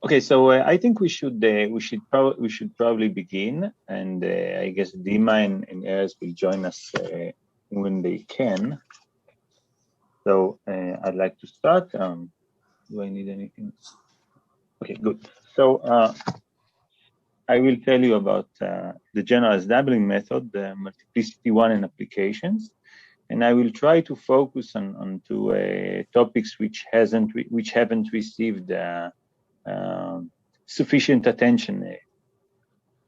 Okay, so I think we should probably begin, and I guess Dima and Erez will join us when they can. So I'd like to start. Do I need anything? Okay, good. So I will tell you about the generalized doubling method, the multiplicity one and applications, and I will try to focus on two topics which haven't received sufficient attention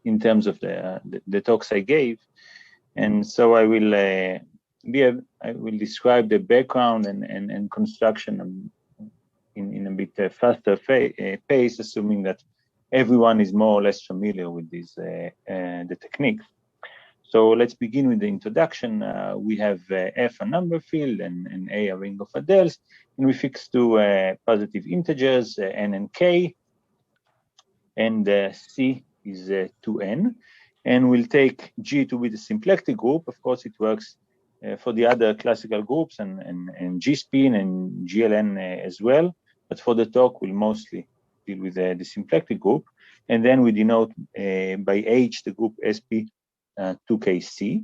in terms of the talks I gave, and so I will describe the background and construction in a bit faster pace, assuming that everyone is more or less familiar with these the techniques. So let's begin with the introduction. We have F a number field and A a ring of Adels, and we fix two positive integers, N and K, and C is 2N. And we'll take G to be the symplectic group. Of course, it works for the other classical groups and G-spin and GLN as well. But for the talk, we'll mostly deal with the symplectic group. And then we denote by H the group SP 2KC.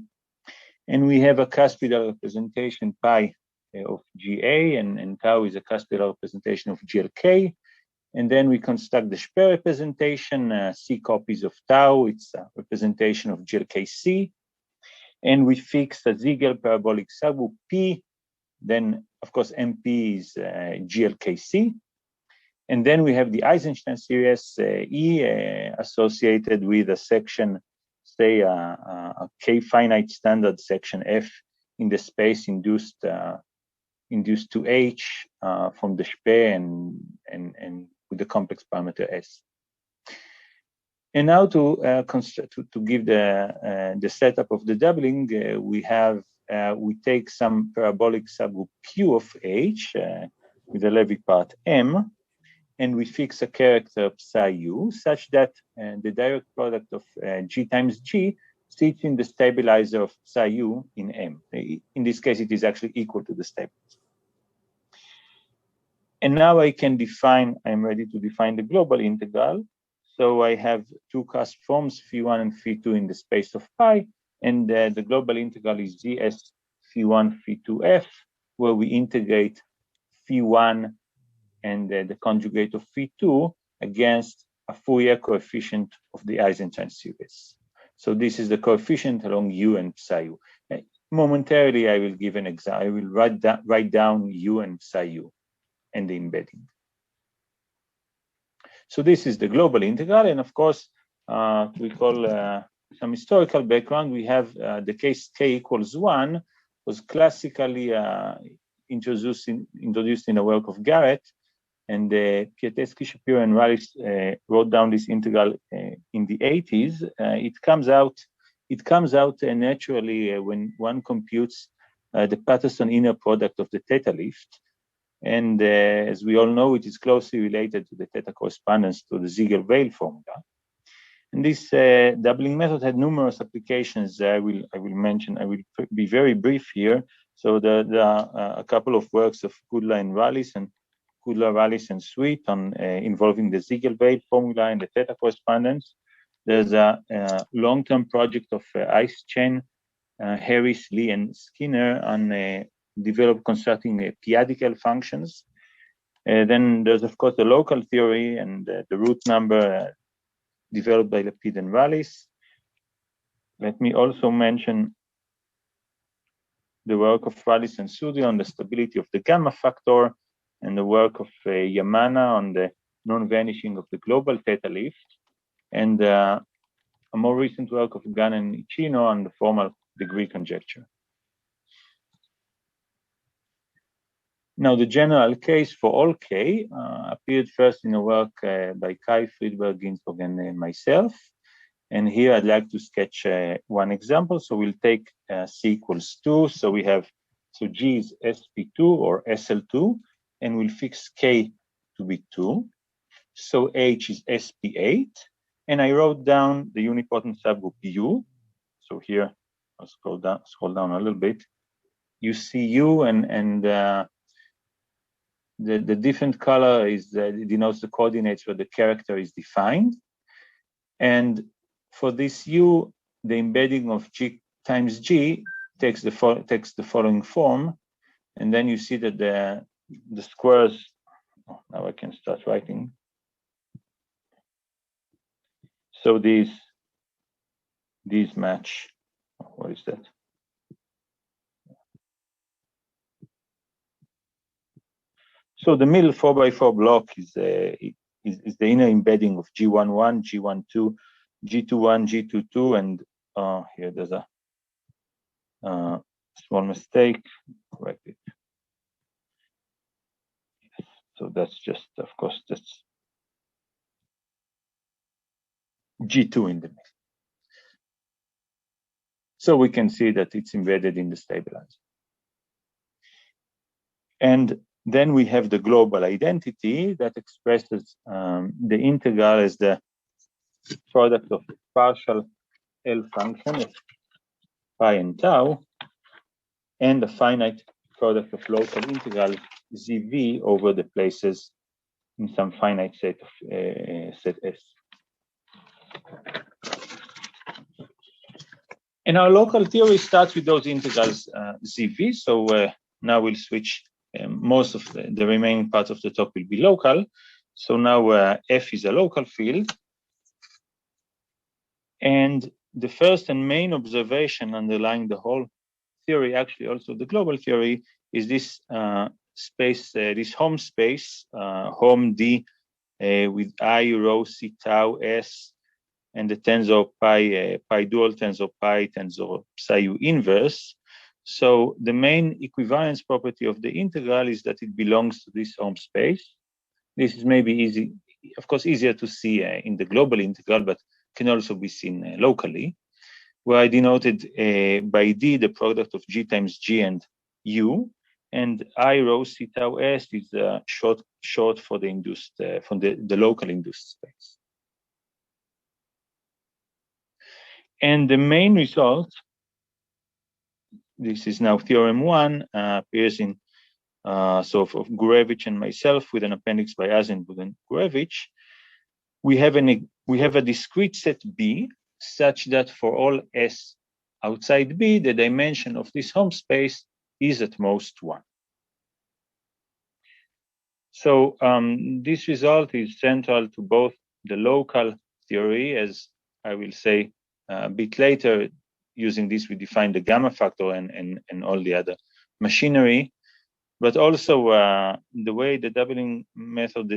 And we have a cuspidal representation pi of GA, and tau is a cuspidal representation of GLK. And then we construct the Speer representation, C copies of tau, it's a representation of GLKC. And we fix a Ziegler parabolic subgroup P, then of course MP is GLKC. And then we have the Eisenstein series E associated with a section, say a K finite standard section F in the space induced to H from the Speer and with the complex parameter S. And now to give the setup of the doubling, we take some parabolic subgroup Q of H with a Levy part M, and we fix a character psi U such that the direct product of G times G sits in the stabilizer of psi U in M. In this case, it is actually equal to the stabilizer. And now I'm ready to define the global integral. So I have two cusp forms, phi1 and phi2 in the space of pi, and the global integral is gs phi1 phi2f, where we integrate phi1 and the conjugate of phi2 against a Fourier coefficient of the Eisenstein series. So this is the coefficient along U and psi U. Momentarily, I will give an example. I will write down U and psi U and the embedding. So this is the global integral, and of course, we call some historical background. We have the case k equals 1 was classically introduced in a work of Garrett, and Piatetski-Shapiro and Rallis wrote down this integral in the 80s. It comes out naturally when one computes the Petersson inner product of the theta lift. And as we all know, it is closely related to the theta correspondence to the Ziegler-Weil formula. And this doubling method had numerous applications. I will mention. I will be very brief here. So there are a couple of works of Kudla and Rallis and Sweet on involving the Ziegler-Weil formula and the theta correspondence. There's a long-term project of Ice Chain, Harris, Lee, and Skinner on constructing p-adical functions. Then there's of course the local theory and the root number developed by Lapid and Rallis. Let me also mention the work of Rallis and Sudi on the stability of the gamma factor, and the work of Yamana on the non-vanishing of the global theta lift, and a more recent work of Gan and Ichino on the formal degree conjecture. Now, the general case for all K appeared first in a work by Kai, Friedberg, Ginsburg, and myself. And here I'd like to sketch one example. So we'll take C equals 2. So we have, so G is SP2 or SL2, and we'll fix K to be 2. So H is SP8. And I wrote down the unipotent subgroup U. So here, I'll scroll down a little bit. You see U and The different color is denotes the coordinates where the character is defined. And for this U, the embedding of G times G takes the following form. And then you see that the squares, oh, now I can start writing. So these match. What is that? So the middle 4x4 block is the inner embedding of G11, G12, G21, G22, and here there's a small mistake. Correct it. So that's just, of course, that's G2 in the middle. So we can see that it's embedded in the stabilizer. And then we have the global identity that expresses the integral as the product of the partial L function of pi and tau, and the finite product of local integral ZV over the places in some finite set of set S. And our local theory starts with those integrals ZV. So now we'll switch. Most of the remaining part of the talk will be local. So now F is a local field. And the first and main observation underlying the whole theory, actually also the global theory, is this space, this home space, home D with I, rho, C, tau, S, and the tensor pi, pi dual, tensor pi, tensor psi U inverse. So the main equivalence property of the integral is that it belongs to this home space. This is maybe easy, of course, easier to see in the global integral, but can also be seen locally, where I denoted by D the product of G times G and U, and I rho C tau S is short for the induced, from the local induced space. And the main result, this is now Theorem One, appears in so of Gurevich and myself with an appendix by Azenbud and Gurevich. We have a discrete set B such that for all S outside B, the dimension of this home space is at most 1. So this result is central to both the local theory, as I will say a bit later. Using this, we define the gamma factor and all the other machinery, but also the way the doubling method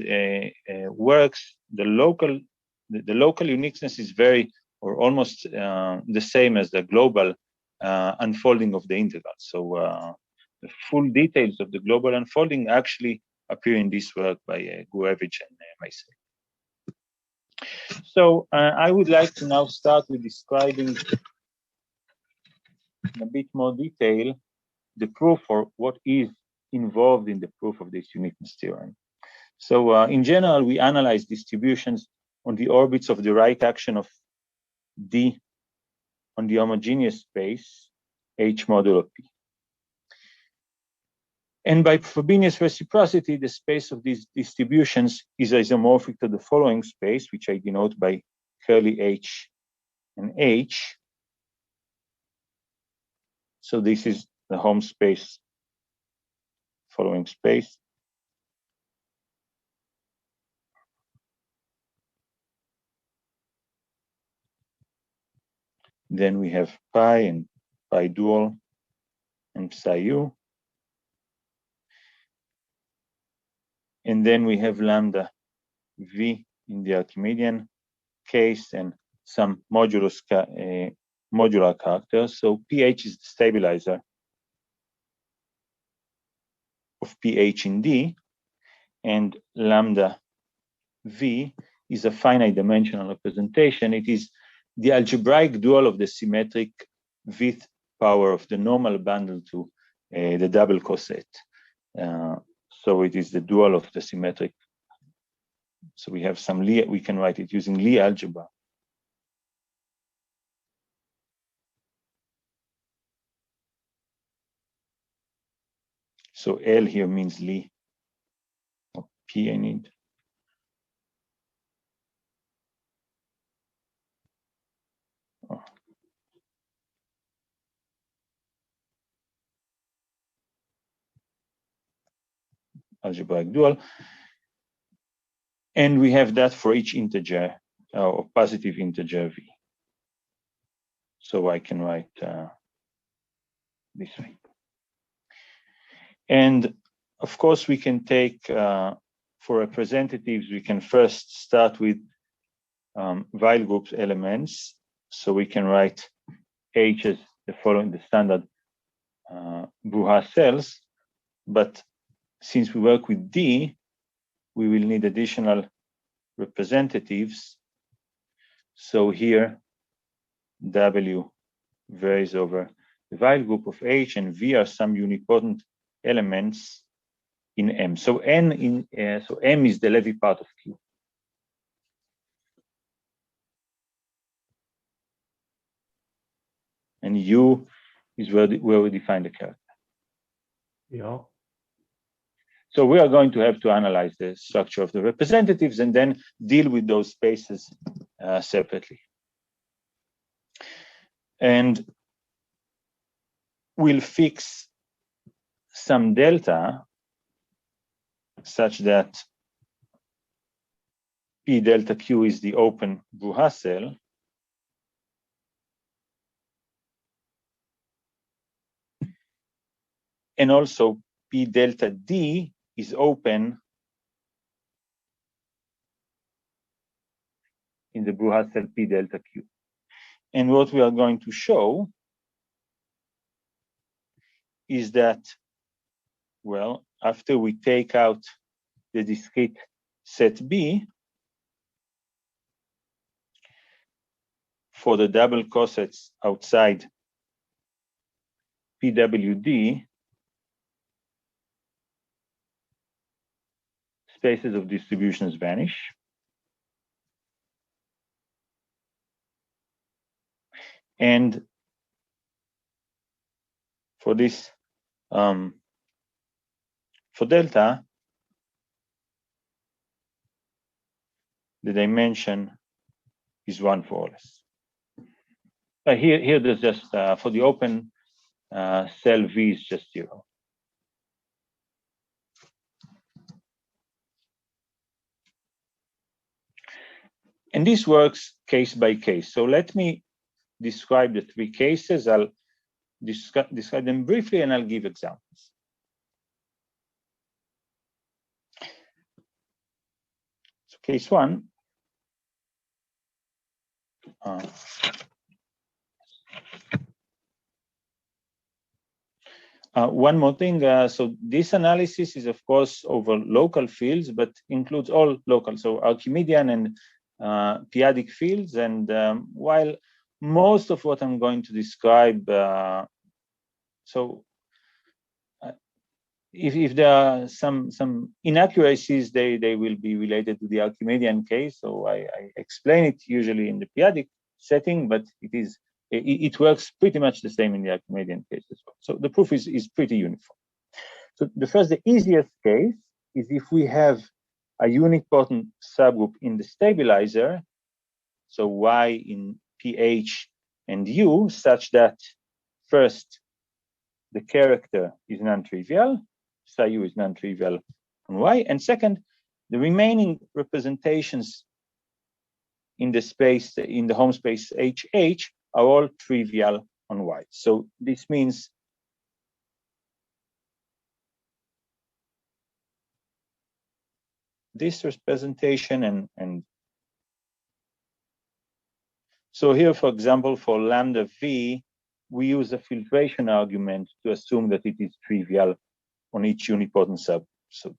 works. The local uniqueness is very or almost the same as the global unfolding of the integral. So the full details of the global unfolding actually appear in this work by Gurevich and myself. So I would like to now start with describing in a bit more detail the proof, or what is involved in the proof of this uniqueness theorem. So in general, we analyze distributions on the orbits of the right action of D on the homogeneous space H modulo P. And by Frobenius reciprocity, the space of these distributions is isomorphic to the following space, which I denote by curly H and H. So this is the home space, following space. Then we have pi and pi dual and psi u. And then we have lambda v in the Archimedean case and some modular characters. So pH is the stabilizer of pH in D, and lambda v is a finite dimensional representation. It is the algebraic dual of the symmetric vth power of the normal bundle to the double coset. So it is the dual of the symmetric. So we have some Lie, we can write it using Lie algebra. So L here means Lie. P I need. Oh. Algebraic dual. And we have that for each integer or positive integer v. So I can write this way. And of course, we can take, for representatives, we can first start with Weil group elements. So we can write H as the following, the standard Bruhat cells. But since we work with D, we will need additional representatives. So here, W varies over the Weil group of H, and V are some unipotent elements in M. So M is the Levy part of Q. And U is where we define the character. Yeah. So we are going to have to analyze the structure of the representatives and then deal with those spaces separately. And we'll fix some delta such that P delta Q is the open Bruhat cell. And also P delta D is open in the Bruhat cell P delta Q. And what we are going to show is that, well, after we take out the discrete set B, for the double cosets outside PWD, spaces of distributions vanish. And for this, for delta, the dimension is 1 for all s. Here there's just, for the open cell V is just 0. And this works case by case. So let me describe the 3 cases. I'll describe them briefly and I'll give examples. So case 1. One more thing, so this analysis is of course over local fields, but includes all local, so Archimedean and p-adic fields. And while most of what I'm going to describe, if there are some inaccuracies, they will be related to the Archimedean case. So I explain it usually in the p-adic setting, but it works pretty much the same in the Archimedean case as well. So the proof is pretty uniform. So the easiest case is if we have a unipotent subgroup in the stabilizer, so Y in PH and U, such that first, the character is non-trivial, psi U is non-trivial on Y, and second, the remaining representations in the space, in the home space HH, are all trivial on Y. So this means this representation and so here, for example, for lambda V, we use a filtration argument to assume that it is trivial on each unipotent sub. So,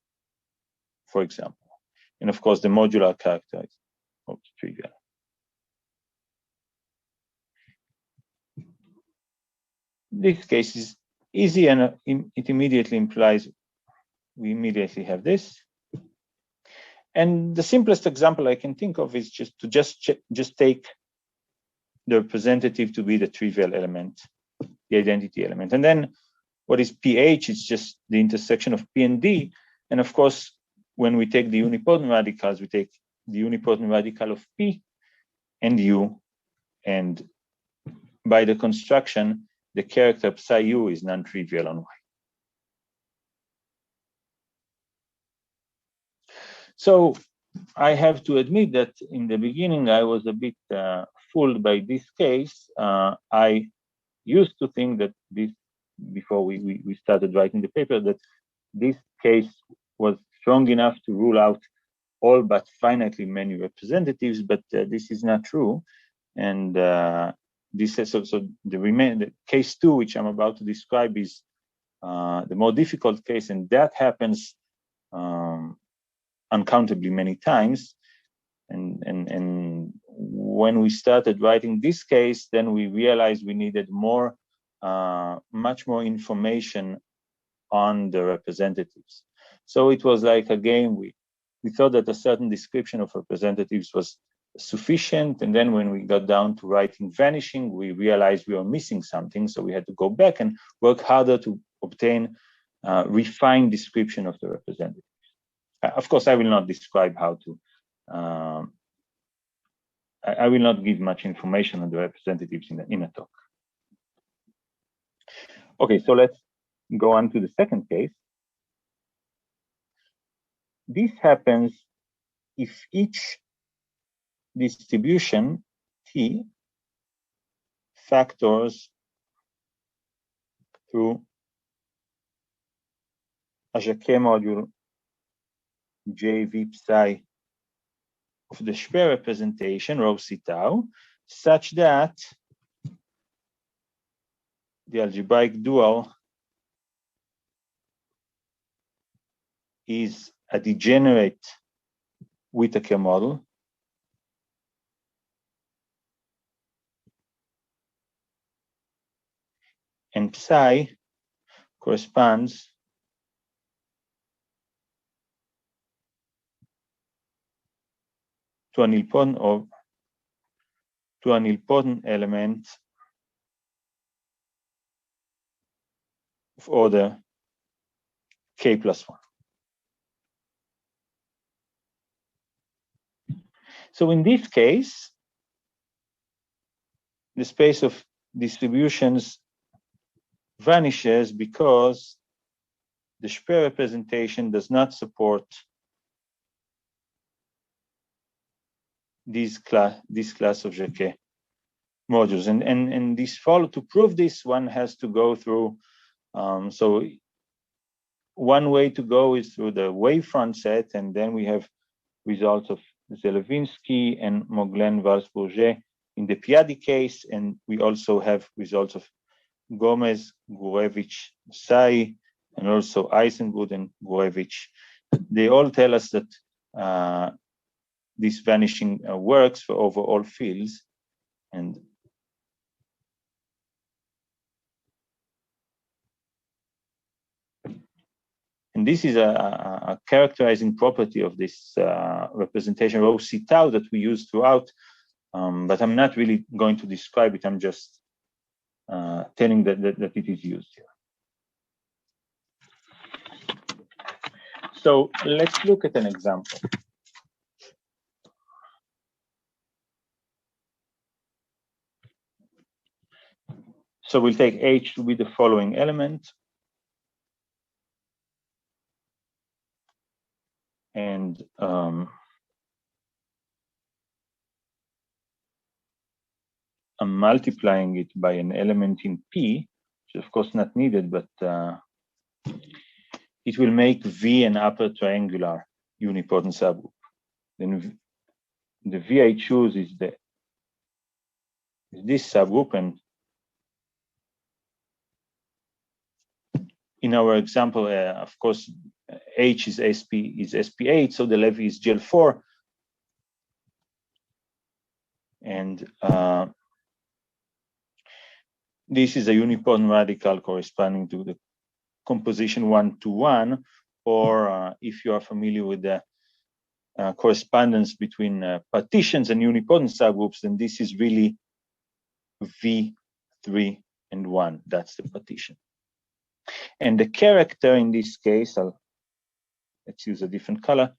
for example, and of course, the modular character is also trivial. This case is easy, and it immediately implies we immediately have this. And the simplest example I can think of is just to just take the representative to be the trivial element, the identity element. And then what is PH? It's just the intersection of P and D. And of course, when we take the unipotent radicals, we take the unipotent radical of P and U, and by the construction, the character psi U is non-trivial on Y. So I have to admit that in the beginning, I was a bit fooled by this case. I used to think that this, before we started writing the paper, that this case was strong enough to rule out all but finitely many representatives, but this is not true. And this is also the case 2, which I'm about to describe, is the more difficult case, and that happens uncountably many times. And when we started writing this case, then we realized we needed more, much more information on the representatives. So it was like a game. We thought that a certain description of representatives was sufficient, and then when we got down to writing vanishing, we realized we were missing something, so we had to go back and work harder to obtain refined description of the representatives. Of course, I will not describe how to, I will not give much information on the representatives in a talk. Okay, so let's go on to the second case. This happens if each distribution T factors through a Jacquet module JV psi of the Speer representation, rho c tau, such that the algebraic dual is a degenerate Whittaker model and psi corresponds to an nilpotent element of order k plus 1. So in this case, the space of distributions vanishes because the Speer representation does not support this class of Jacquet modules. And this follow, to prove this, one has to go through, so one way to go is through the wavefront set, and then we have results of Zelevinsky and Moglen-Valls-Bourget in the Piagetski case, and we also have results of Gomez, Gurevich, Sai, and also Eisengut and Gurevich. They all tell us that this vanishing works for over all fields, and this is a characterizing property of this representation rho c tau that we use throughout, but I'm not really going to describe it. I'm just telling that it is used here. So let's look at an example. So we'll take H to be the following element. And I'm multiplying it by an element in P, which is of course not needed, but it will make V an upper triangular unipotent subgroup. Then the V I choose is this subgroup, and in our example, of course, H is SP8, so the levy is GL4, and this is a unipotent radical corresponding to the composition 1-to-1, or if you are familiar with the correspondence between partitions and unipotent subgroups, then this is really V3 and 1. That's the partition. And the character in this case, I'll let's use a different color.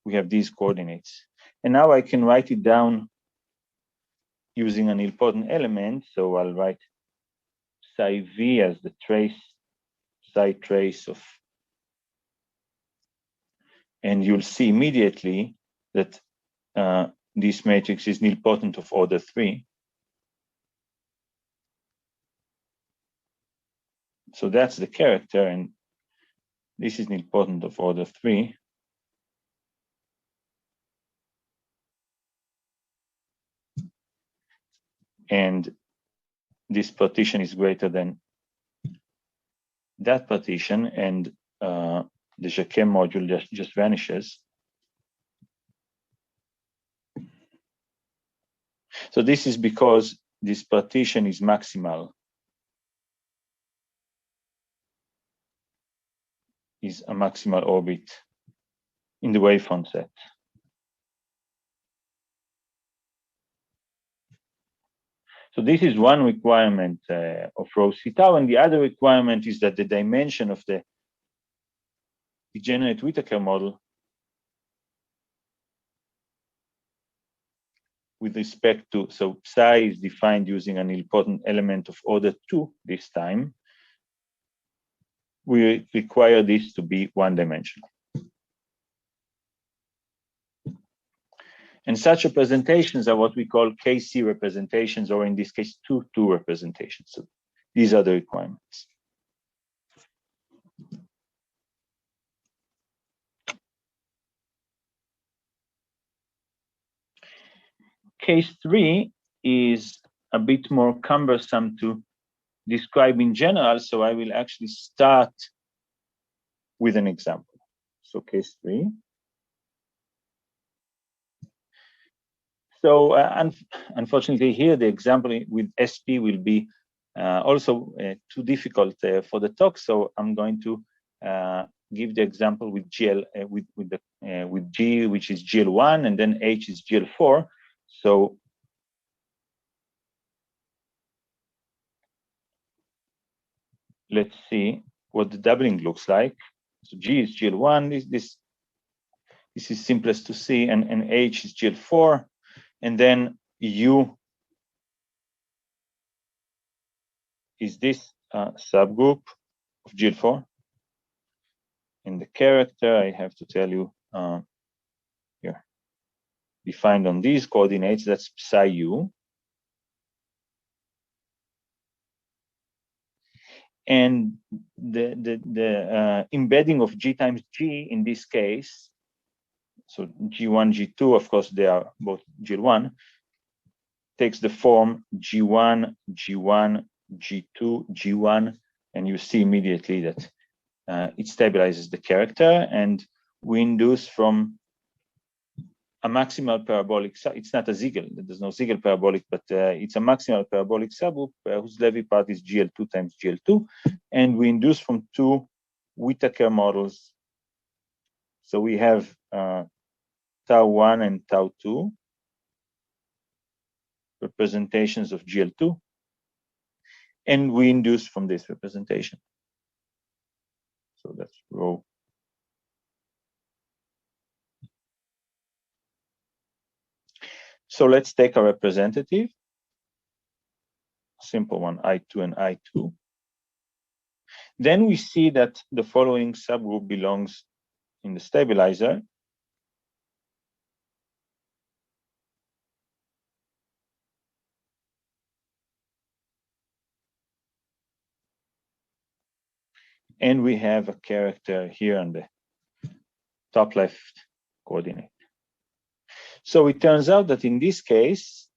We have these coordinates. And now I can write it down using an important element. So I'll write psi v as the trace, psi trace of, and you'll see immediately that this matrix is nilpotent of order 3. So that's the character, and this is nilpotent of order 3. And this partition is greater than that partition, and the Jacquet module just vanishes. So this is because this partition is maximal, is a maximal orbit in the wavefront set. So this is one requirement of rho c tau, and the other requirement is that the dimension of the degenerate Whittaker model with respect to, so psi is defined using an nilpotent element of order 2 this time. We require this to be one-dimensional. And such representations are what we call KC representations, or in this case, 2-2 representations. So these are the requirements. Case 3 is a bit more cumbersome to describe in general, so I will actually start with an example. So case 3. So unfortunately here, the example with SP will be also too difficult for the talk. So I'm going to give the example with GL with G, which is GL1, and then H is GL4. So let's see what the doubling looks like. So G is GL1. This is simplest to see, and H is GL4. And then U is this subgroup of GL4. And the character, I have to tell you here, defined on these coordinates, that's psi U. And the embedding of G times G in this case, so G1, G2, of course, they are both GL1, takes the form G1, G1, G2, G1, and you see immediately that it stabilizes the character, and we induce from a maximal parabolic, it's not a Ziegel, there's no Ziegel parabolic, but it's a maximal parabolic subgroup whose Levy part is GL2 times GL2, and we induce from 2 Whittaker models. So we have tau1 and tau2 representations of GL2, and we induce from this representation. So that's rho. So let's take a representative, simple one, I2 and I2. Then we see that the following subgroup belongs in the stabilizer. And we have a character here on the top left coordinate. So it turns out that in this case,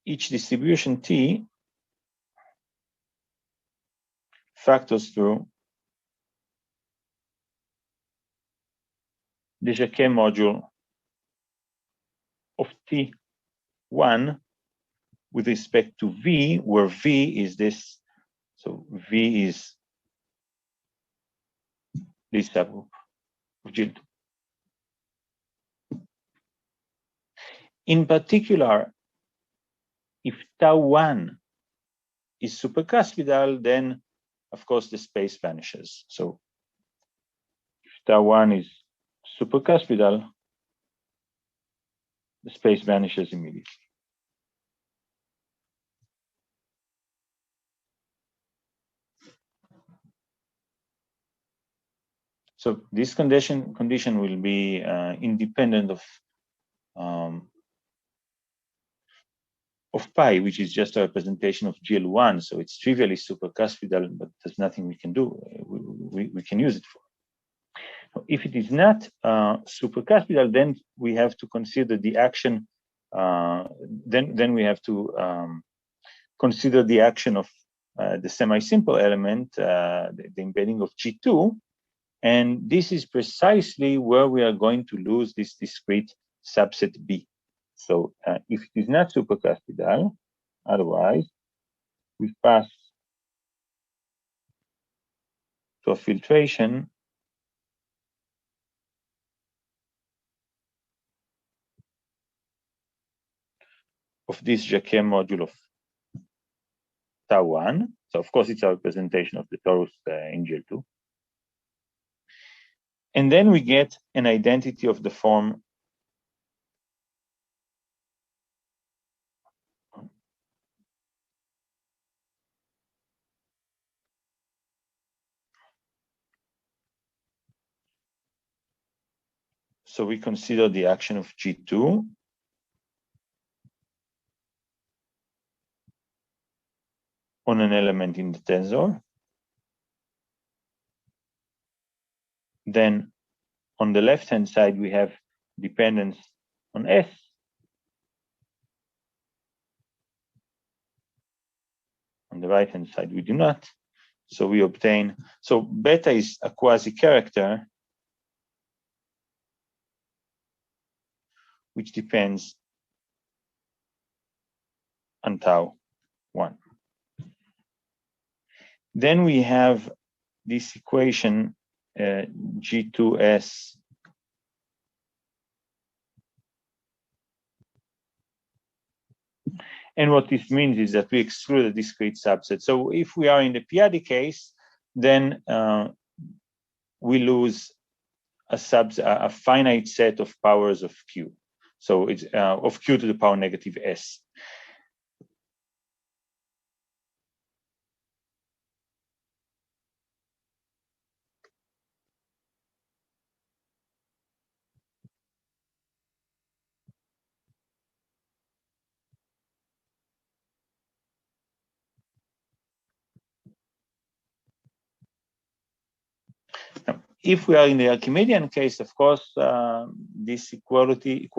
each distribution T factors through the Jacquet module of T1 with respect to V, where V is this, so V is this subgroup of GL2. In particular, if tau1 is supercuspidal, then of course the space vanishes. So if tau 1 is supercuspidal, the space vanishes immediately. So this condition will be independent of pi, which is just a representation of GL1. So it's trivially supercuspidal, but there's nothing we can do. We can use it for. If it is not supercuspidal, then we have to consider the action. Then we have to consider the action of the semi-simple element, the embedding of G2. And this is precisely where we are going to lose this discrete subset B. So if it is not supercuspidal, otherwise we pass to a filtration of this Jacquet module of tau 1. So of course it's a representation of the torus in GL2. And then we get an identity of the form so we consider the action of G2 on an element in the tensor. Then on the left-hand side, we have dependence on S. On the right-hand side, we do not. So we obtain, so beta is a quasi-character which depends on tau 1. Then we have this equation G2S and what this means is that we exclude a discrete subset. So if we are in the Piaget case, then we lose a finite set of powers of Q. So it's of Q to the power negative S. If we are in the Archimedean case, of course, this equality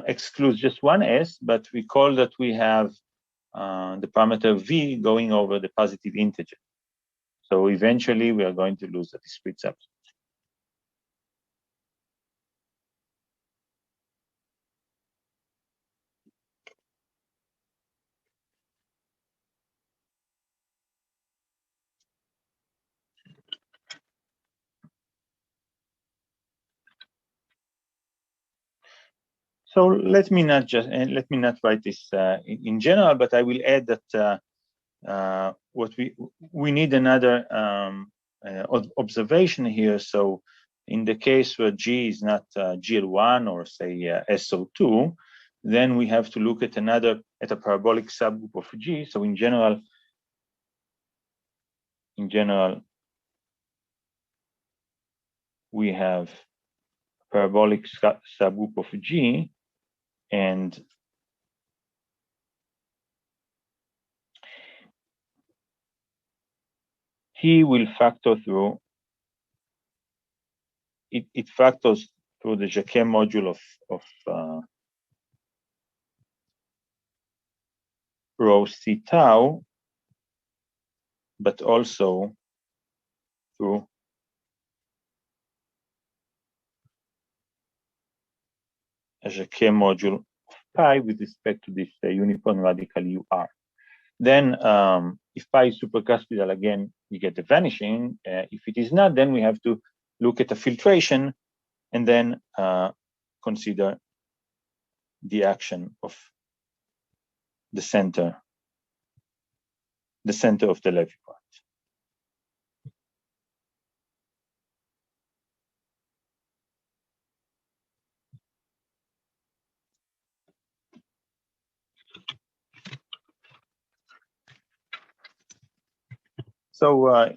excludes just one S, but we call that we have the parameter V going over the positive integer. So eventually we are going to lose a discrete subset. So let me not write this in general, but I will add that what we need another observation here. So in the case where G is not GL1 or say SO2, then we have to look at a parabolic subgroup of G. So in general, we have parabolic subgroup of G, and T will factor through, it factors through the Jacquet module of rho C tau, but also through a Jacquet module of pi with respect to this uniform radical UR. Then if pi is supercuspidal, again, we get the vanishing. If it is not, then we have to look at a filtration and then consider the action of the center the center of the Levy point. So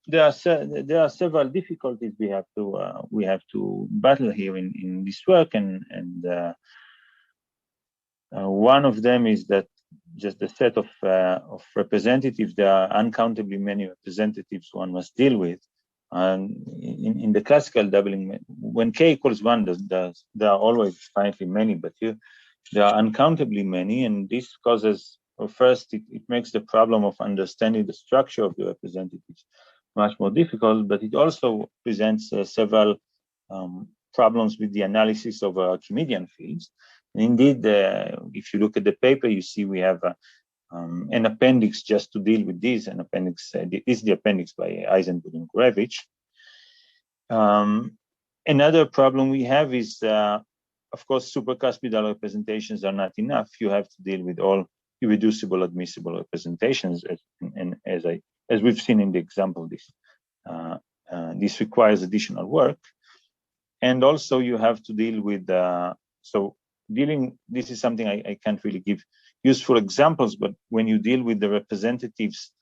there are several difficulties we have to battle here in this work, and one of them is that just the set of representatives, there are uncountably many representatives one must deal with. And in the classical doubling, when k equals 1, there are always finitely many, but here there are uncountably many, and this causes, well, first, it makes the problem of understanding the structure of the representatives much more difficult, but it also presents several problems with the analysis of Archimedean fields. And indeed, if you look at the paper, you see we have an appendix just to deal with this. An appendix, this is the appendix by Eisenberg and Gurevich. Another problem we have is, of course, supercuspidal representations are not enough. You have to deal with all irreducible admissible representations, as we've seen in the example. This requires additional work, and also you have to deal with this is something I can't really give useful examples, but when you deal with the representatives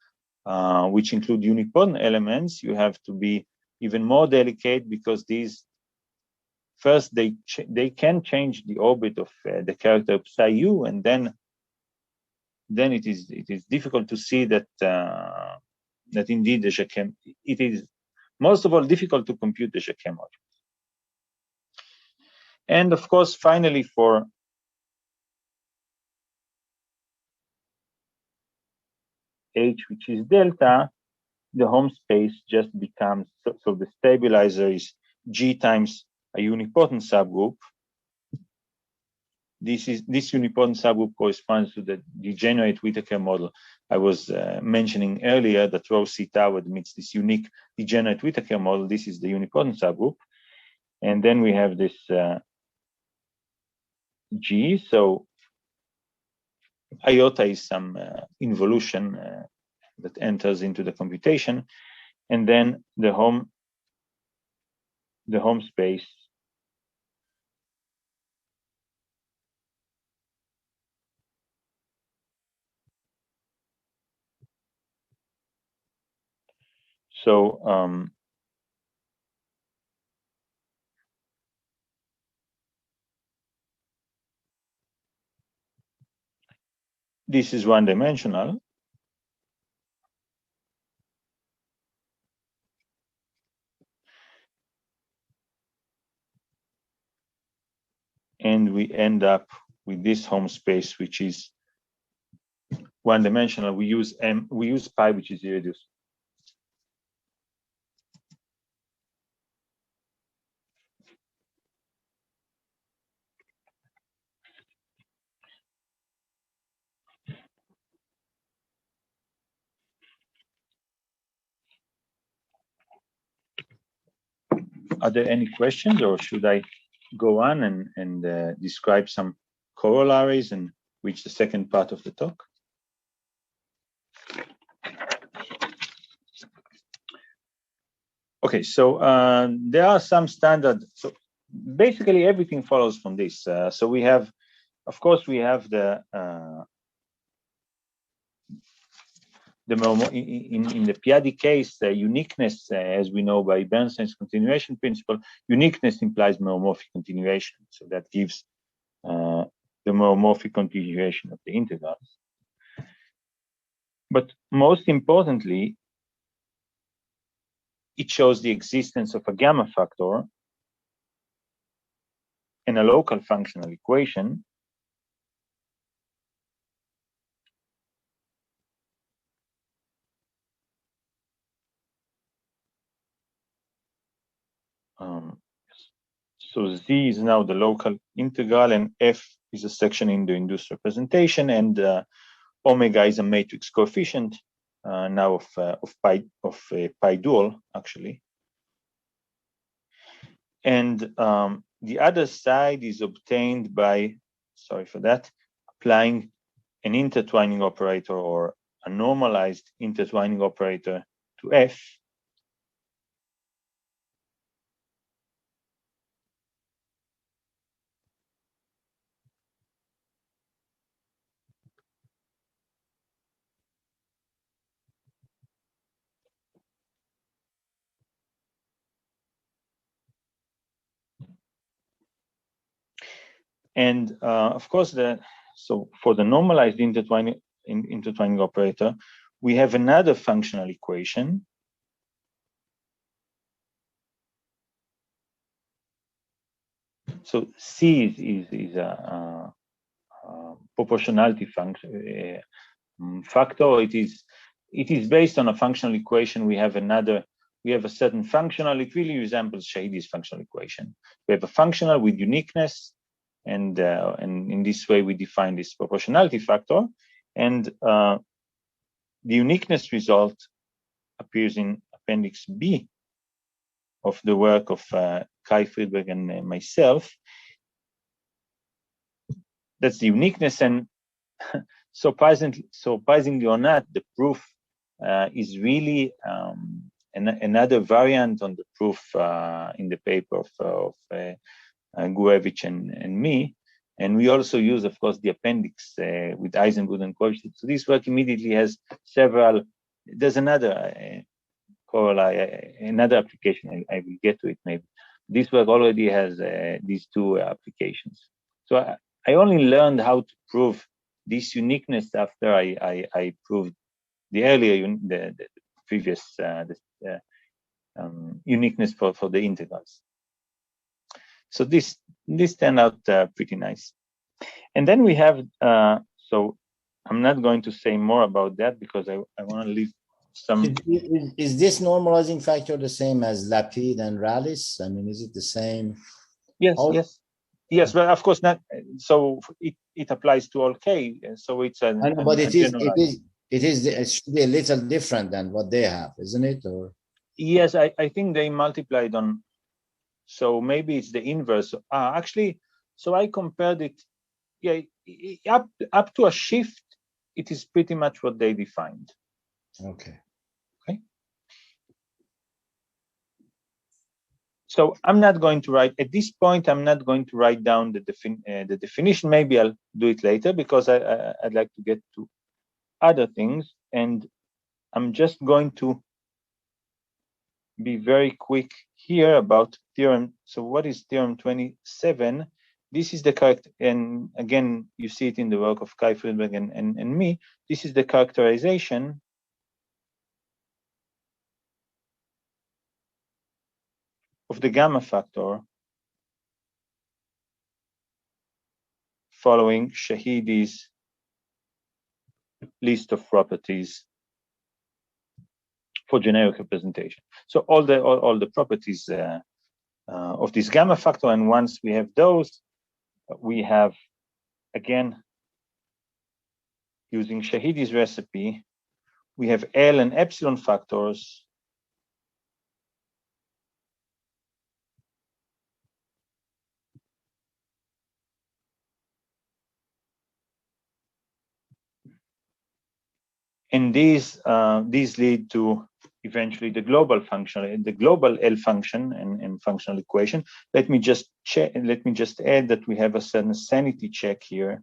which include unipotent elements, you have to be even more delicate, because these, first, they can change the orbit of the character psi u, and then it is difficult to see that that indeed the Jacquet, it is most of all difficult to compute the Jacquet module. And of course, finally, for H, which is delta, the home space just becomes, so the stabilizer is G times a unipotent subgroup. This unipotent subgroup corresponds to the degenerate Whittaker model I was mentioning earlier, that rho C tau admits this unique degenerate Whittaker model. This is the unipotent subgroup. And then we have this G. So iota is some involution that enters into the computation. And then the home space this is one-dimensional. And we end up with this home space, which is one-dimensional. We use pi, which is irreducible. Are there any questions, or should I go on and describe some corollaries and reach the second part of the talk? Okay, so there are some standard. So basically, everything follows from this. So we have, of course, we have the in the Piaget case, uniqueness, as we know by Bernstein's continuation principle, uniqueness implies meromorphic continuation. So that gives the meromorphic continuation of the integrals. But most importantly, it shows the existence of a gamma factor and a local functional equation so Z is now the local integral, and F is a section in the induced representation, and omega is a matrix coefficient now of pi dual, actually. And the other side is obtained by, sorry for that, applying an intertwining operator or a normalized intertwining operator to F, and of course, so for the normalized intertwining operator, we have another functional equation. So C is a proportionality function factor. It is based on a functional equation. We have a certain functional. It really resembles Shahidi's functional equation. We have a functional with uniqueness, and in this way we define this proportionality factor, and the uniqueness result appears in Appendix B of the work of Kai Friedberg and myself. That's the uniqueness, and surprisingly or not, the proof is really another variant on the proof in the paper of Gurevich and me. And we also use, of course, the appendix with Eisenbrud and Kolchitz. So this work immediately has several. There's another another application. I will get to it maybe. This work already has these two applications. So I only learned how to prove this uniqueness after I proved the earlier the previous uniqueness for the integrals. So this turned out pretty nice. And then we have so I'm not going to say more about that because I want to leave some. Is this normalizing factor the same as Lapide and Rallis? I mean, is it the same? Yes, yes, but of course not. So it applies to all K. So it's I know, but it should be a little different than what they have, isn't it? Or yes, I think they multiplied on. So maybe it's the inverse. Actually, so I compared it. Yeah, up to a shift, it is pretty much what they defined. Okay. So I'm not going to write at this point. I'm not going to write down the definition. Maybe I'll do it later because I'd like to get to other things, and I'm just going to be very quick here about theorem. So what is theorem 27? This is the correct, and again, you see it in the work of Kai Friedberg and me. This is the characterization of the gamma factor following Shahidi's list of properties for generic representation. So all the properties of this gamma factor, and once we have those, we have, again, using Shahidi's recipe, we have L and epsilon factors and these lead to eventually the global function, the global L function and functional equation. Let me just add that we have a certain sanity check here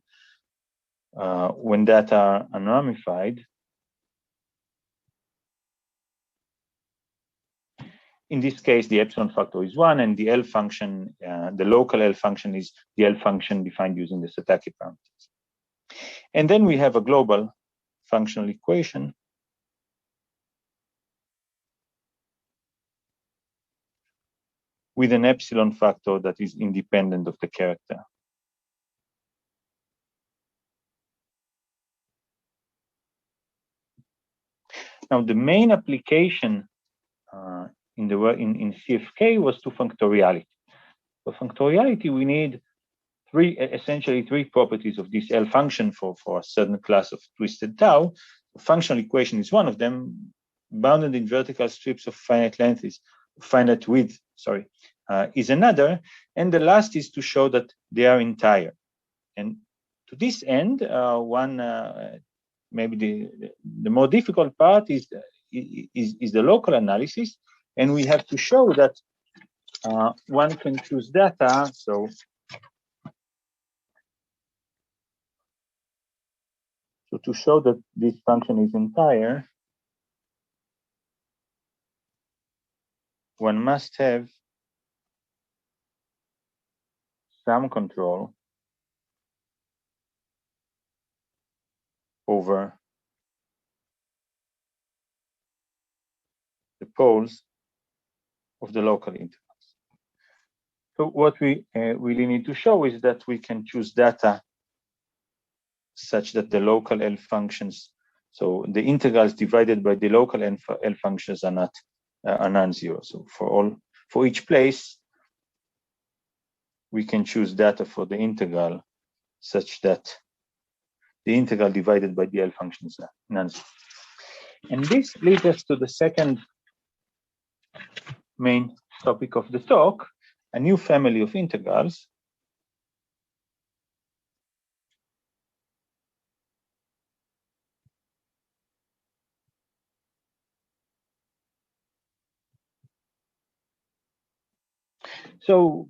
when data are normified. In this case, the epsilon factor is 1, and the L function, the local L function is the L function defined using the Satake parameters. And then we have a global functional equation with an epsilon factor that is independent of the character. Now, the main application in CFK was to functoriality. For functoriality, we need essentially three properties of this L function for a certain class of twisted tau. The functional equation is one of them. Bounded in vertical strips of finite length is finite width, is another. And the last is to show that they are entire. And to this end, one maybe the more difficult part is the local analysis, and we have to show that one can choose data. So to show that this function is entire, one must have some control over the poles of the local intervals. So what we really need to show is that we can choose data such that the local L functions, so the integrals divided by the local L functions are not non-zero. So for each place, we can choose data for the integral such that the integral divided by the L functions are non-zero. And this leads us to the second main topic of the talk, a new family of integrals. So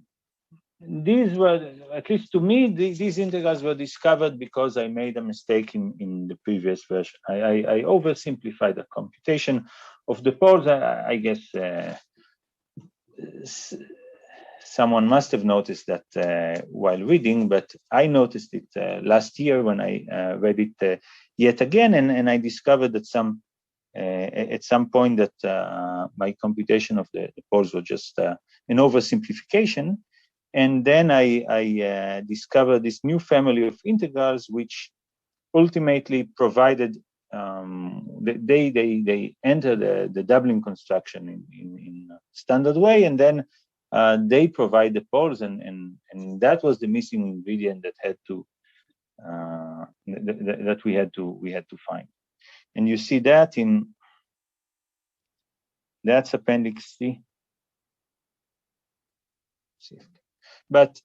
these were, at least to me, these integrals were discovered because I made a mistake in the previous version. I oversimplified the computation of the poles. I guess someone must have noticed that while reading, but I noticed it last year when I read it yet again, and I discovered that at some point that my computation of the poles were just an oversimplification. And then I discovered this new family of integrals, which ultimately provided they enter the doubling construction in a standard way, and then they provide the poles, and that was the missing ingredient that had to that we had to find. And you see that that's Appendix C. But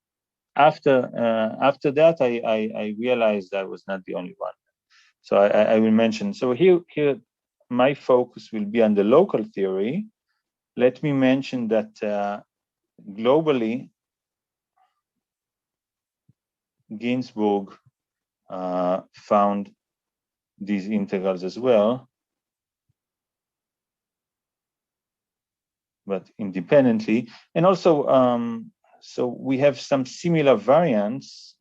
after that, I realized I was not the only one. So I will mention. So here my focus will be on the local theory. Let me mention that globally, Ginzburg found these integrals as well, but independently. And also, so we have some similar variants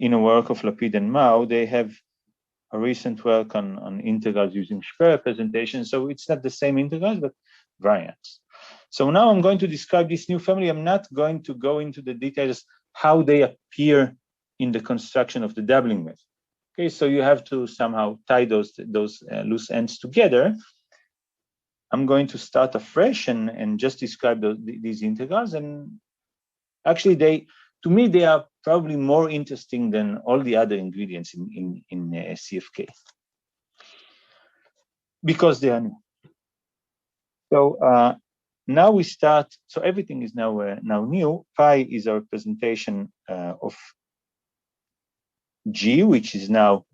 in a work of Lapid and Mao. They have a recent work on integrals using Speer representation. So it's not the same integrals, but variants. So now I'm going to describe this new family. I'm not going to go into the details how they appear in the construction of the doubling method. Okay, so you have to somehow tie those loose ends together. I'm going to start afresh and just describe these integrals. And actually, to me, they are probably more interesting than all the other ingredients in CFK, because they are new. So now we start. So everything is now new. Pi is a representation of G, which is now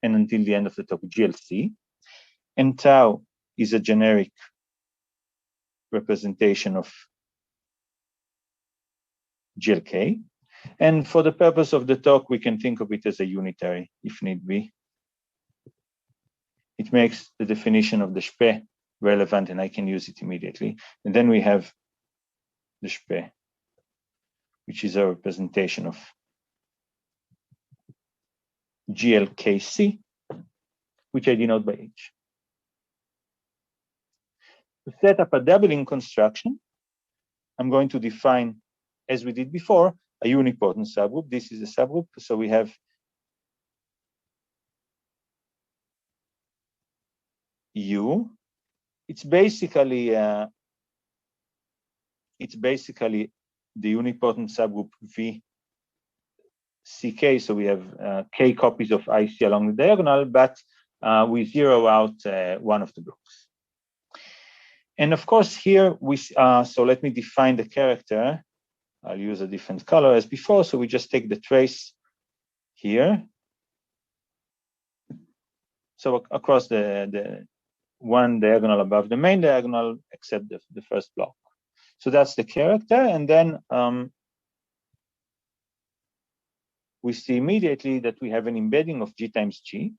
and until the end of the topic GLC, and tau is a generic representation of GLK. And for the purpose of the talk, we can think of it as a unitary, if need be. It makes the definition of the Speer relevant, and I can use it immediately. And then we have the Speer, which is a representation of GLKC, which I denote by H. To set up a doubling construction, I'm going to define, as we did before, a unipotent subgroup. This is a subgroup, so we have U. It's basically the unipotent subgroup V CK. So we have K copies of IC along the diagonal, but we zero out one of the groups. And of course, here so let me define the character. I'll use a different color as before. So we just take the trace here. So across the one diagonal above the main diagonal, except the first block. So that's the character, and then we see immediately that we have an embedding of G times G.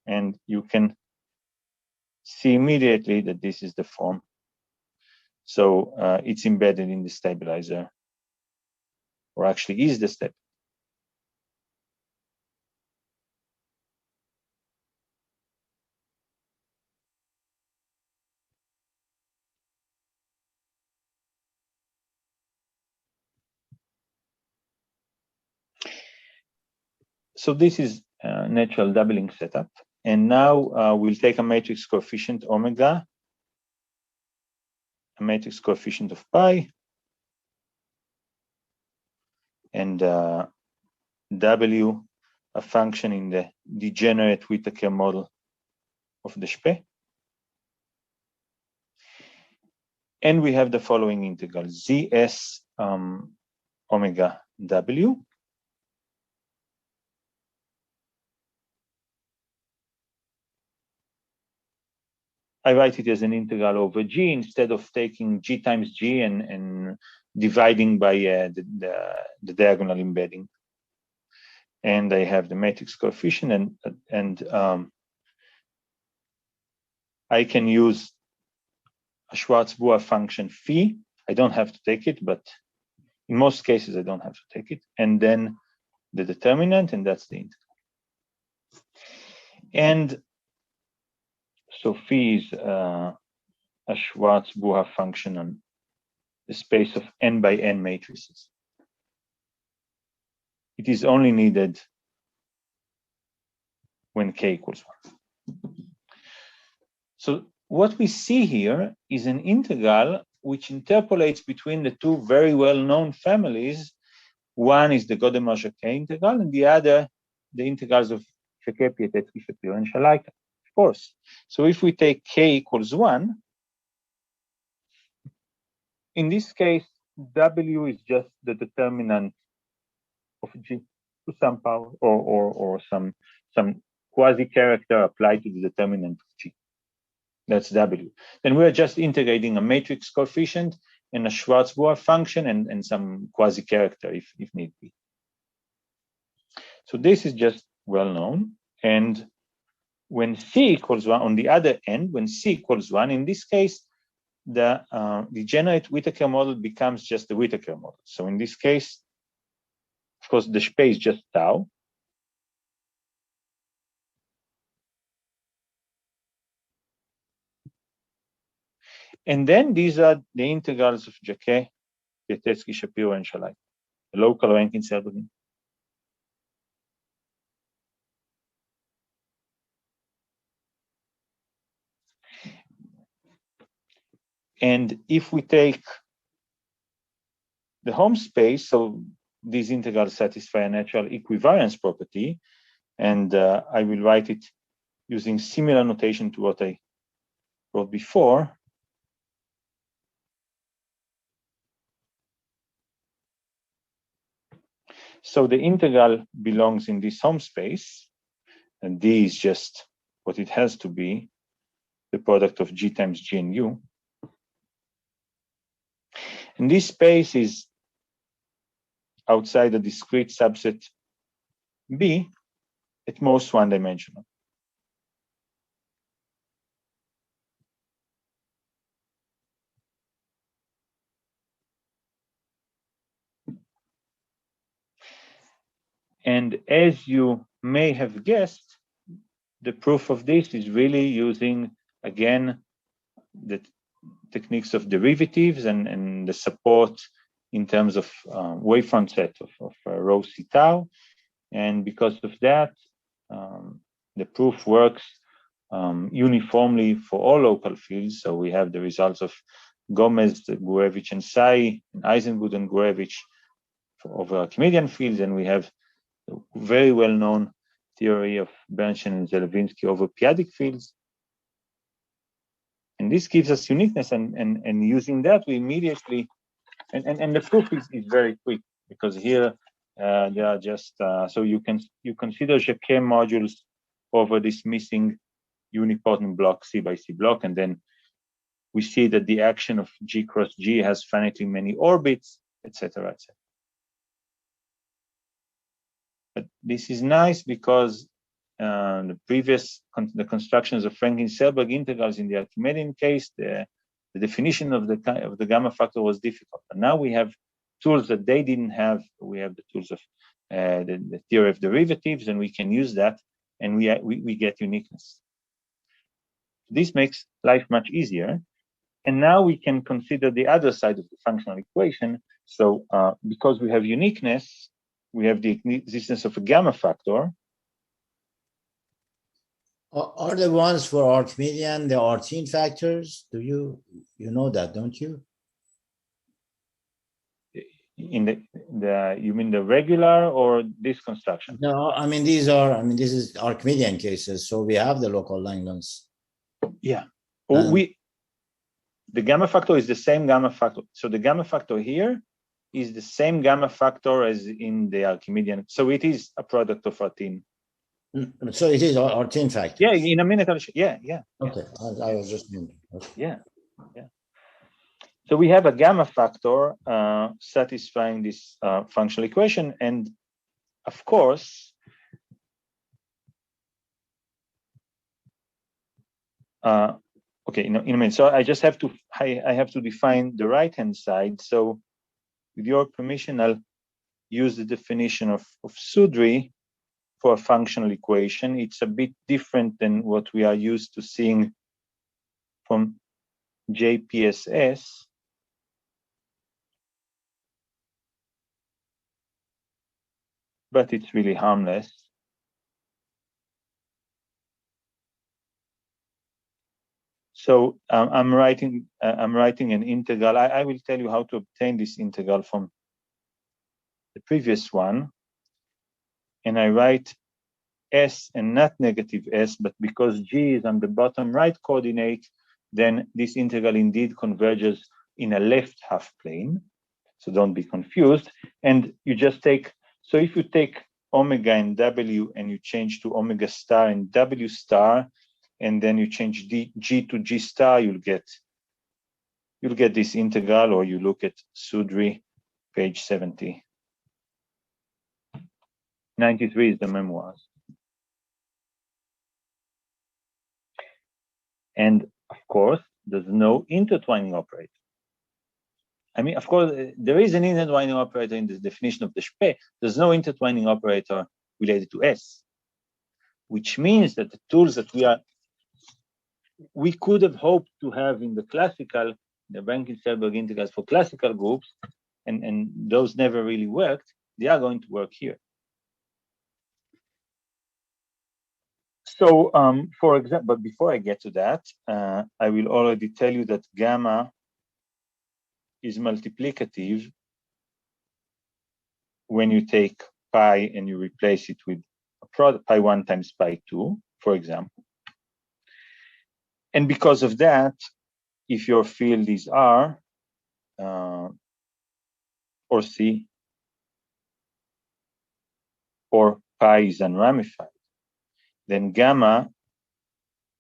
And you can see immediately that this is the form. So it's embedded in the stabilizer, or actually is the step. So this is natural doubling setup. And now we'll take a matrix coefficient omega, a matrix coefficient of pi, and W, a function in the degenerate Whittaker model of the Spe. And we have the following integral, Zs omega W. I write it as an integral over G instead of taking G times G and dividing by the diagonal embedding. And I have the matrix coefficient, and I can use a Schwarz-Bohr function phi. I don't have to take it, but in most cases I don't have to take it. And then the determinant, and that's the integral. And so phi is a Schwarz-Bohr function on the space of n by n matrices. It is only needed when k equals 1. So what we see here is an integral which interpolates between the two very well-known families. One is the Godel-Marjaquet integral, and the other, the integrals of Jacquet, Piatetski-Shapiro, and Rallis, of course. So if we take k equals 1, in this case, W is just the determinant of G to some power, or some quasi-character applied to the determinant of G. That's W. Then we're just integrating a matrix coefficient and a Schwarz-Bohr function and some quasi-character if need be. So this is just well known. And when C equals 1, on the other end, when C equals 1, in this case, the degenerate Whittaker model becomes just the Whittaker model. So in this case, of course, the Spe is just tau. And then these are the integrals of Jacquet, Piatetski-Shapiro, and Rallis, the local ranking Selberg. And if we take the home space, so these integrals satisfy a natural equivariance property, and I will write it using similar notation to what I wrote before. So the integral belongs in this home space, and D is just what it has to be, the product of G times G and U. And this space is outside the discrete subset B, at most one-dimensional. And as you may have guessed, the proof of this is really using, again, the techniques of derivatives and the support in terms of wavefront set of rho c tau. And because of that, the proof works uniformly for all local fields. So we have the results of Gomez, Gurevich, and Sai, and Eisengut and Gurevich over Archimedean fields, and we have the very well-known theory of Bernstein and Zelevinsky over p-adic fields. And this gives us uniqueness, and using that, we immediately, and the proof is very quick, because here They are just so you consider Jacquet modules over this missing unipotent block C by C block, and then we see that the action of G cross G has finitely many orbits, etc., etc. But this is nice because the constructions of Franklin-Selberg integrals in the Archimedean case, the definition of the gamma factor was difficult. But now we have tools that they didn't have. We have the tools of the theory of derivatives, and we can use that, and we get uniqueness. This makes life much easier. And now we can consider the other side of the functional equation. So because we have uniqueness, we have the existence of a gamma factor. Are the ones for Archimedean the Artin factors? Do you know that, don't you? In the you mean the regular or this construction? No, I mean this is Archimedean cases, so we have the local Langlands. Yeah. The gamma factor is the same gamma factor. So the gamma factor here is the same gamma factor as in the Archimedean. So it is a product of Artin. So it is Artin factors. Yeah, in a minute. Yeah. Okay, I was just wondering. Okay. Yeah. So we have a gamma factor satisfying this functional equation, and of course, okay, in a minute. So I just have to define the right-hand side. So with your permission, I'll use the definition of Sudri for a functional equation. It's a bit different than what we are used to seeing from JPSS. But it's really harmless. So I'm writing an integral. I will tell you how to obtain this integral from the previous one. And I write S and not negative S, but because G is on the bottom right coordinate, then this integral indeed converges in a left half plane. So don't be confused. And you just take, so if you take omega and W and you change to omega star and W star, and then you change G to G star, you'll get this integral, or you look at Sudri, page 70. 93 is the memoirs. And of course, there's no intertwining operator. I mean, of course, there is an intertwining operator in the definition of the Spe. There's no intertwining operator related to S, which means that the tools that we could have hoped to have in the classical, the Rankin-Selberg integrals for classical groups, and those never really worked, they are going to work here. So, for example, but before I get to that, I will already tell you that gamma is multiplicative when you take pi and you replace it with a product, pi 1 times pi 2, for example. And because of that, if your field is R or C, or pi is unramified, then gamma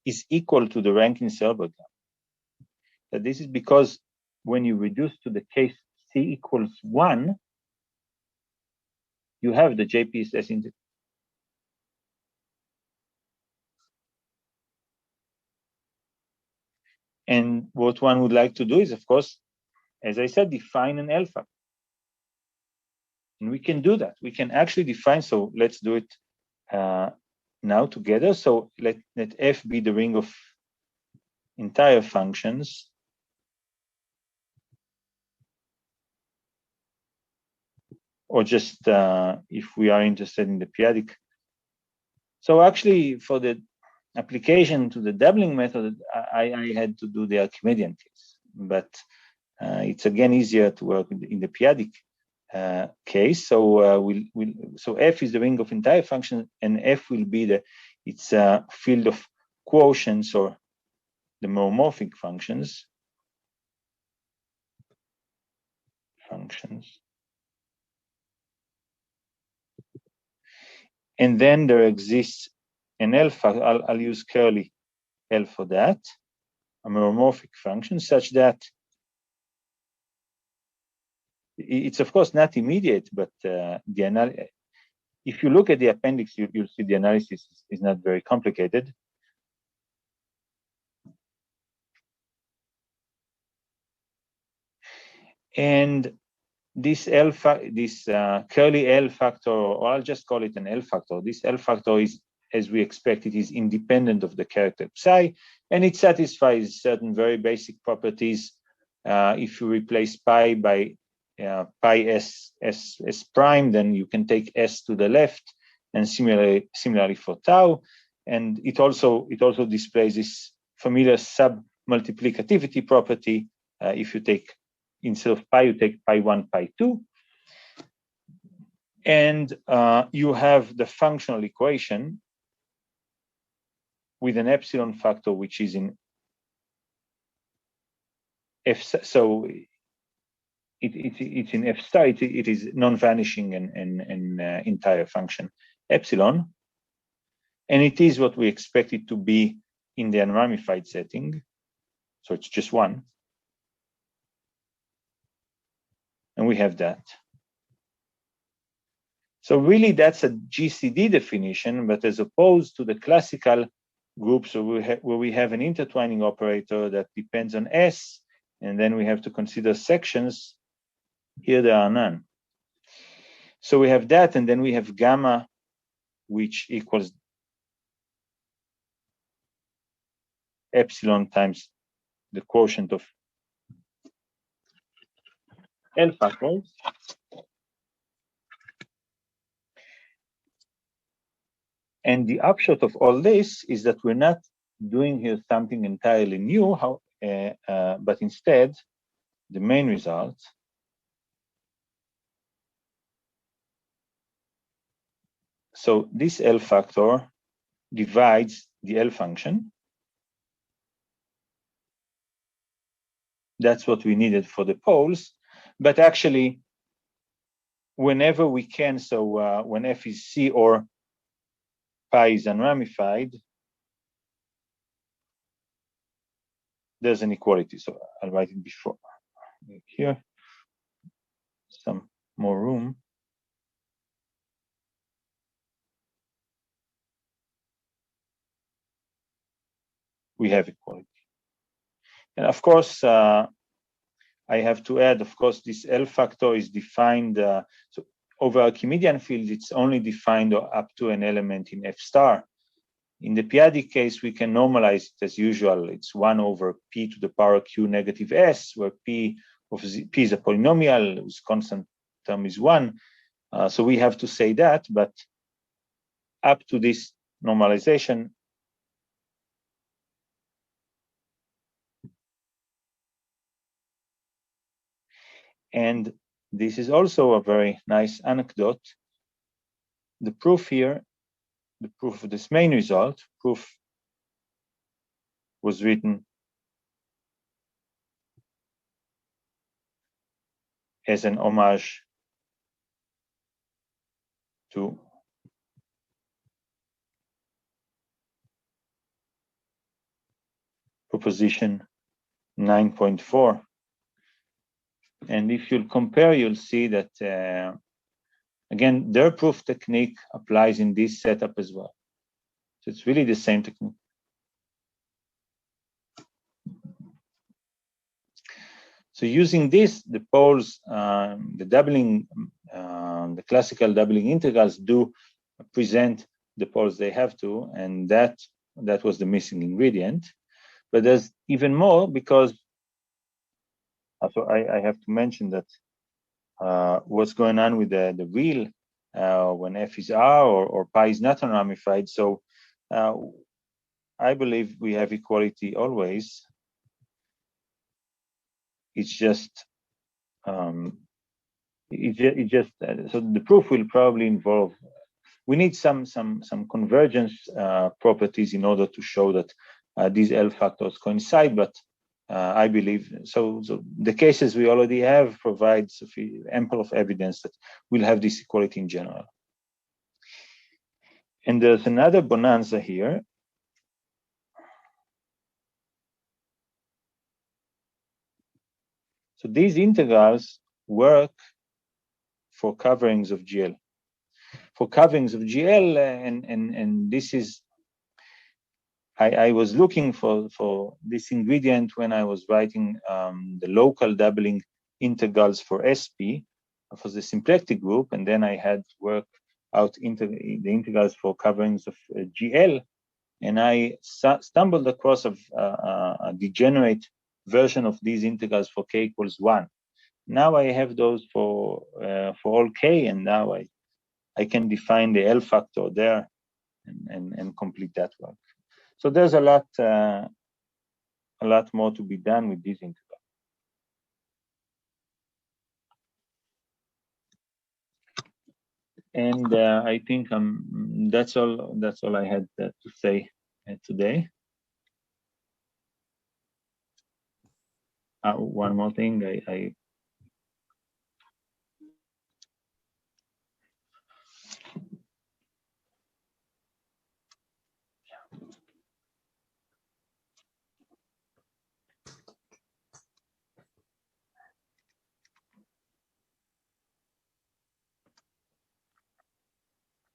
is equal to the Rankin-Selberg gamma. But this is because when you reduce to the case C equals 1, you have the JPSS integral. And what one would like to do is, of course, as I said, define an L factor. And we can do that. We can actually define, so let's do it now together. So let F be the ring of entire functions. Or just if we are interested in the periodic. So actually, for the application to the doubling method, I had to do the Archimedean case, but it's again easier to work in the periodic case. So so F is the ring of entire functions, and F will be its field of quotients, or the automorphic functions. And then there exists an L factor. I'll use curly L for that, a meromorphic function such that it's of course not immediate, but if you look at the appendix, you'll see the analysis is not very complicated. And this curly L factor, or I'll just call it an L factor. This L factor is, as we expect, it is independent of the character psi, and it satisfies certain very basic properties. If you replace pi by pi s prime, then you can take s to the left, and similarly for tau. And it also displays this familiar sub-multiplicativity property. If you take, instead of pi, you take pi 1, pi 2. And you have the functional equation with an epsilon factor, which is in f. So it's in f star. It is non-vanishing and entire function epsilon, and it is what we expect it to be in the unramified setting. So it's just 1. And we have that. So really that's a GCD definition, but as opposed to the classical groups where we have an intertwining operator that depends on S, and then we have to consider sections, here there are none. So we have that, and then we have gamma, which equals epsilon times the quotient of L factors. And the upshot of all this is that we're not doing here something entirely new, but instead, the main result so this L factor divides the L function. That's what we needed for the poles, but actually, whenever we can, so when f is C or pi is unramified, there's an equality. So I'll write it before here, some more room. We have equality. And of course, I have to add, of course, this L factor is defined, so over Archimedean fields, it's only defined up to an element in F star. In the Piaget case, we can normalize it as usual. It's 1 over p to the power q negative s, where p is a polynomial whose constant term is 1. So we have to say that, but up to this normalization, and this is also a very nice anecdote. The proof here, the proof of this main result, proof was written as an homage to proposition 9.4. And if you'll compare, you'll see that, again, their proof technique applies in this setup as well. So it's really the same technique. So using this, the poles, the doubling, the classical doubling integrals do present the poles they have to, and that was the missing ingredient. But there's even more, because so I have to mention that what's going on with the real when f is r or pi is not unramified. So I believe we have equality always. It's just so the proof will probably involve. We need some convergence properties in order to show that these L factors coincide, but I believe so the cases we already have provide ample of evidence that we'll have this equality in general. And there's another bonanza here. So these integrals work for coverings of GL. For coverings of GL, and this is, I was looking for this ingredient when I was writing the local doubling integrals for SP, for the symplectic group, and then I had to work out the integrals for coverings of GL, and I stumbled across a degenerate version of these integrals for k equals 1. Now I have those for all k, and now I can define the L factor there and complete that work. So there's a lot more to be done with these integrals. And I think that's all I had to say today. One more thing,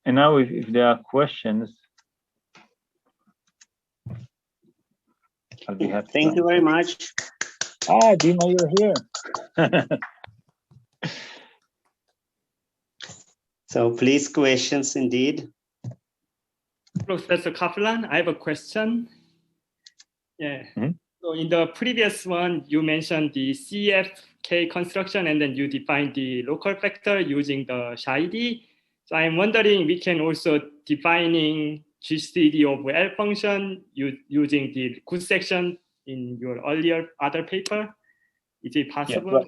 and now if there are questions, I'll be happy. Thank you very much. Ah, Dima, you're here. So please, questions indeed. Professor Kaplan, I have a question. Yeah. Mm-hmm. So in the previous one, you mentioned the CFK construction, and then you defined the local factor using the Scheide. So I'm wondering, we can also defining GCD of L function using the good section in your earlier other paper. Is it possible? Yeah,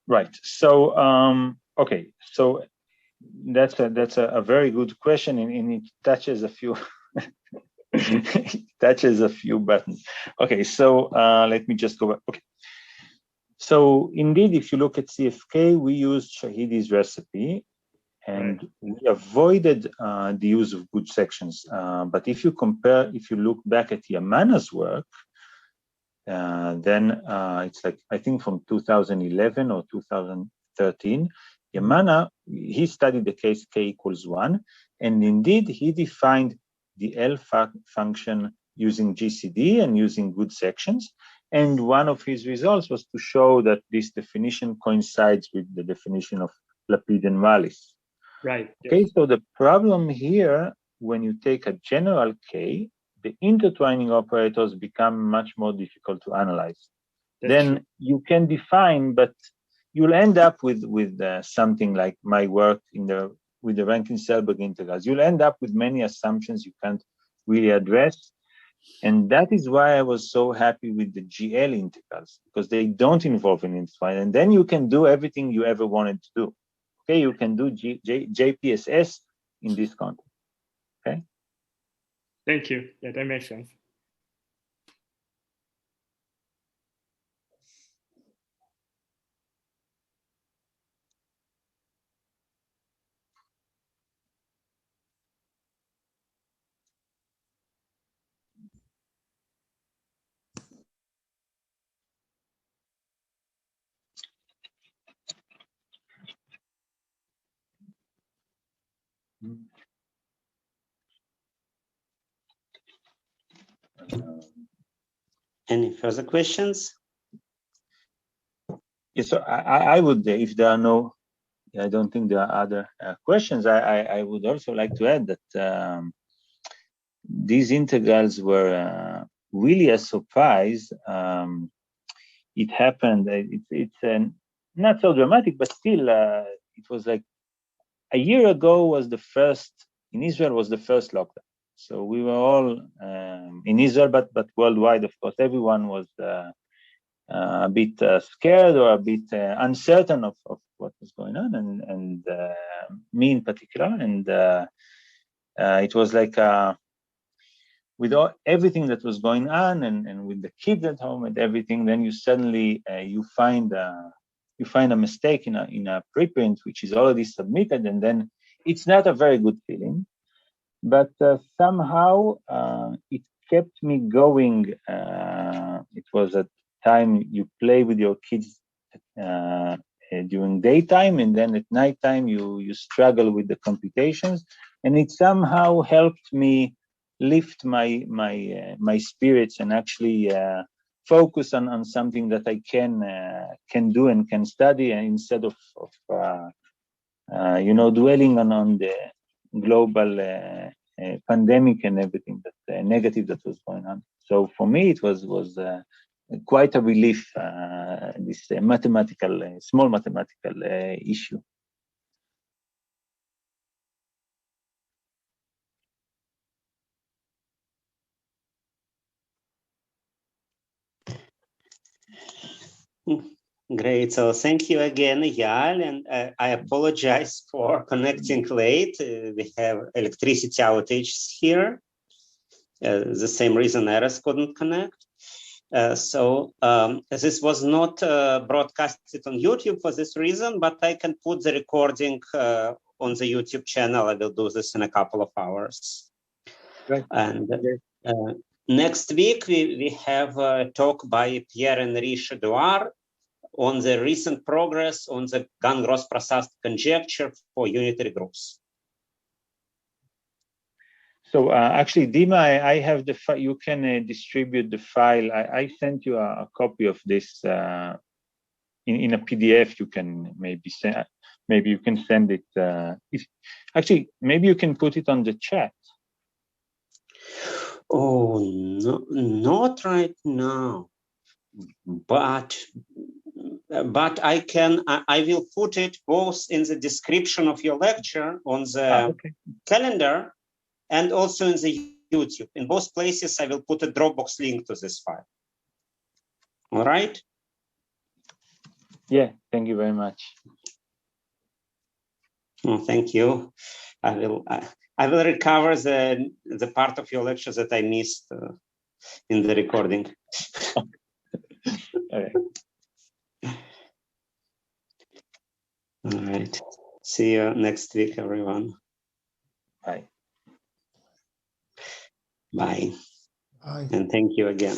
right. So okay. So that's a very good question, and it touches a few buttons. Okay, so let me just go back. Okay, so indeed, if you look at CFK, we used Shahidi's recipe, and we avoided the use of good sections. But if you look back at Yamana's work, then it's like, I think from 2011 or 2013, Yamana, he studied the case k equals 1, and indeed he defined the L function using GCD and using good sections. And one of his results was to show that this definition coincides with the definition of Lapid and Rallis. Right. Okay, Yes. so the problem here, when you take a general K, the intertwining operators become much more difficult to analyze. That's then true. you can define, but you'll end up with something like my work with the Rankin-Selberg integrals. You'll end up with many assumptions you can't really address. And that is why I was so happy with the GL integrals, because they don't involve an intertwine. And then you can do everything you ever wanted to do. Okay, you can do JPSS in this context. Okay. Thank you. Yeah, that makes sense. Any further questions? Yes, so I would, if there are no, I don't think there are other questions. I would also like to add that these integrals were really a surprise. It happened. It's not so dramatic, but still, it was like a year ago was the first in Israel was the first lockdown. So we were all in Israel, but worldwide, of course, everyone was a bit scared or a bit uncertain of what was going on, and me in particular. And it was like with everything that was going on, and with the kids at home and everything, then you suddenly you find a mistake in a preprint which is already submitted, and then it's not a very good feeling. but somehow it kept me going. It was a time you play with your kids during daytime, and then at nighttime you struggle with the computations, and it somehow helped me lift my spirits and actually focus on something that I can do and can study, and instead of dwelling on the global pandemic and everything that negative that was going on. So for me, it was quite a relief, this small mathematical issue. Great. So thank you again, Eyal, and I apologize for connecting late. We have electricity outages here. The same reason Eris couldn't connect. So this was not broadcasted on YouTube for this reason, but I can put the recording on the YouTube channel. I will do this in a couple of hours. Right. And next week, we have a talk by Pierre-Henri Chedouard on the recent progress on the Gunn-Gross-Prasad conjecture for unitary groups. So actually, Dima, I have the file. You can distribute the file. I sent you a copy of this in a PDF. You can maybe send. Maybe you can send it. Actually, maybe you can put it on the chat. Oh, no, not right now. But I can. I will put it both in the description of your lecture on the calendar and also in the YouTube. In both places, I will put a Dropbox link to this file. All right? Yeah, thank you very much. Oh, thank you. I will recover the part of your lecture that I missed in the recording. All right. All right. See you next week, everyone. Bye. Bye. Bye. And thank you again.